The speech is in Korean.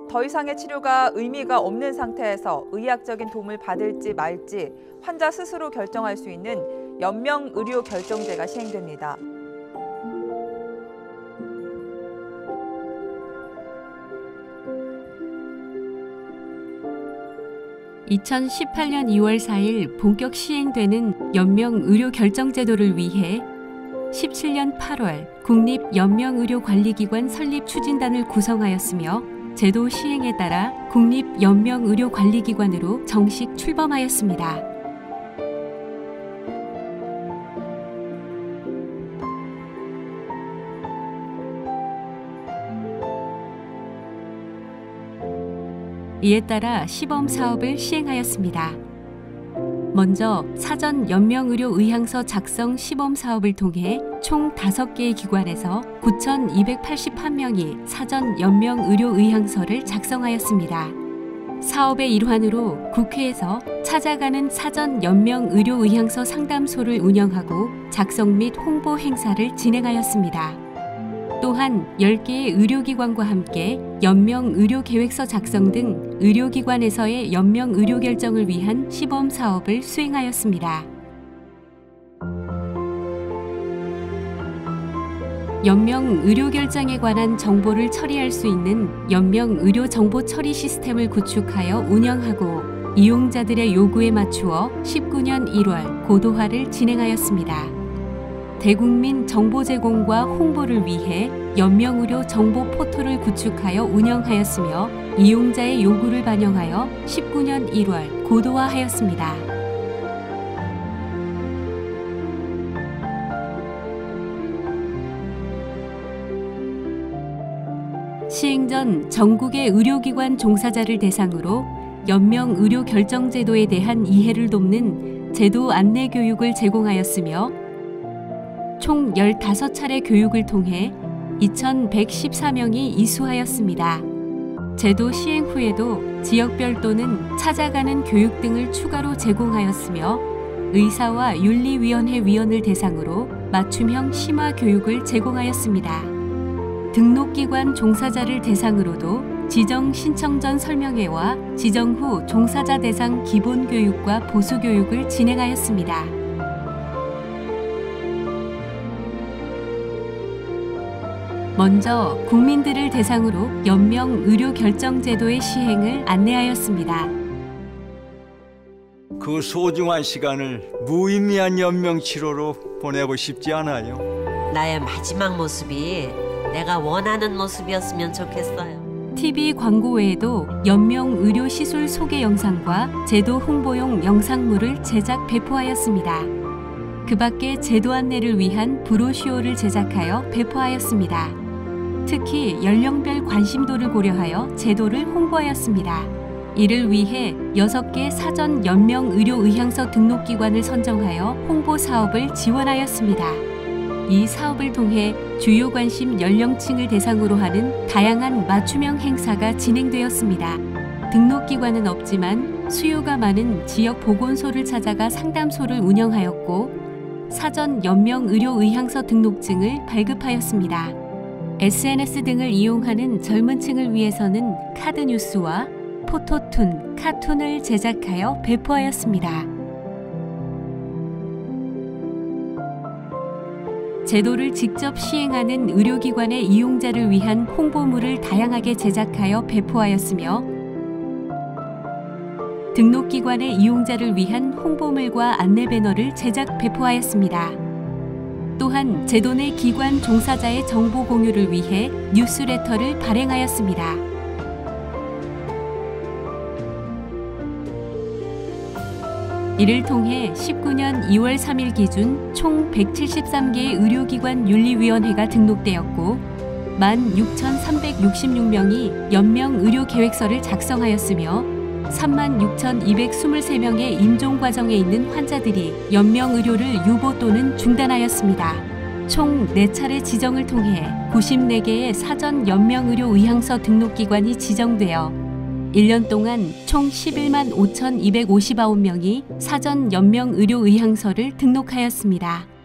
더 이상의 치료가 의미가 없는 상태에서 의학적인 도움을 받을지 말지 환자 스스로 결정할 수 있는 연명의료결정제가 시행됩니다. (2018년 2월 4일) 본격 시행되는 연명의료결정제도를 위해 17년 8월 국립연명의료관리기관 설립 추진단을 구성하였으며 제도 시행에 따라 국립연명의료관리기관으로 정식 출범하였습니다. 이에 따라 시범 사업을 시행하였습니다. 먼저 사전 연명의료의향서 작성 시범 사업을 통해 총 5개의 기관에서 9,281명이 사전 연명의료의향서를 작성하였습니다. 사업의 일환으로 국회에서 찾아가는 사전 연명의료의향서 상담소를 운영하고 작성 및 홍보 행사를 진행하였습니다. 또한 10개의 의료기관과 함께 연명의료계획서 작성 등 의료기관에서의 연명의료결정을 위한 시범사업을 수행하였습니다. 연명의료결정에 관한 정보를 처리할 수 있는 연명의료정보처리 시스템을 구축하여 운영하고 이용자들의 요구에 맞추어 19년 1월 고도화를 진행하였습니다. 대국민 정보 제공과 홍보를 위해 연명의료 정보 포털을 구축하여 운영하였으며 이용자의 요구를 반영하여 19년 1월 고도화하였습니다. 시행 전 전국의 의료기관 종사자를 대상으로 연명의료결정제도에 대한 이해를 돕는 제도 안내 교육을 제공하였으며 총 15차례 교육을 통해 2,114명이 이수하였습니다. 제도 시행 후에도 지역별 또는 찾아가는 교육 등을 추가로 제공하였으며 의사와 윤리위원회 위원을 대상으로 맞춤형 심화 교육을 제공하였습니다. 등록기관 종사자를 대상으로도 지정 신청 전 설명회와 지정 후 종사자 대상 기본교육과 보수교육을 진행하였습니다. 먼저 국민들을 대상으로 연명의료결정제도의 시행을 안내하였습니다. 그 소중한 시간을 무의미한 연명치료로 보내고 싶지 않아요. 나의 마지막 모습이 내가 원하는 모습이었으면 좋겠어요. TV 광고 외에도 연명의료시술 소개 영상과 제도 홍보용 영상물을 제작 배포하였습니다. 그 밖에 제도 안내를 위한 브로슈어를 제작하여 배포하였습니다. 특히 연령별 관심도를 고려하여 제도를 홍보하였습니다. 이를 위해 6개 사전 연명의료의향서 등록기관을 선정하여 홍보 사업을 지원하였습니다. 이 사업을 통해 주요 관심 연령층을 대상으로 하는 다양한 맞춤형 행사가 진행되었습니다. 등록기관은 없지만 수요가 많은 지역 보건소를 찾아가 상담소를 운영하였고 사전 연명의료의향서 등록증을 발급하였습니다. SNS 등을 이용하는 젊은 층을 위해서는 카드뉴스와 포토툰, 카툰을 제작하여 배포하였습니다. 제도를 직접 시행하는 의료기관의 이용자를 위한 홍보물을 다양하게 제작하여 배포하였으며 등록기관의 이용자를 위한 홍보물과 안내 배너를 제작 배포하였습니다. 또한 제도 내 기관 종사자의 정보 공유를 위해 뉴스레터를 발행하였습니다. 이를 통해 19년 2월 3일 기준 총 173개의 의료기관 윤리위원회가 등록되었고 16,366명이 연명의료계획서를 작성하였으며 36,223명의 임종 과정에 있는 환자들이 연명의료를 유보 또는 중단하였습니다. 총 4차례 지정을 통해 94개의 사전 연명의료의향서 등록기관이 지정되어 1년 동안 총 11만 5,259명이 사전 연명의료의향서를 등록하였습니다.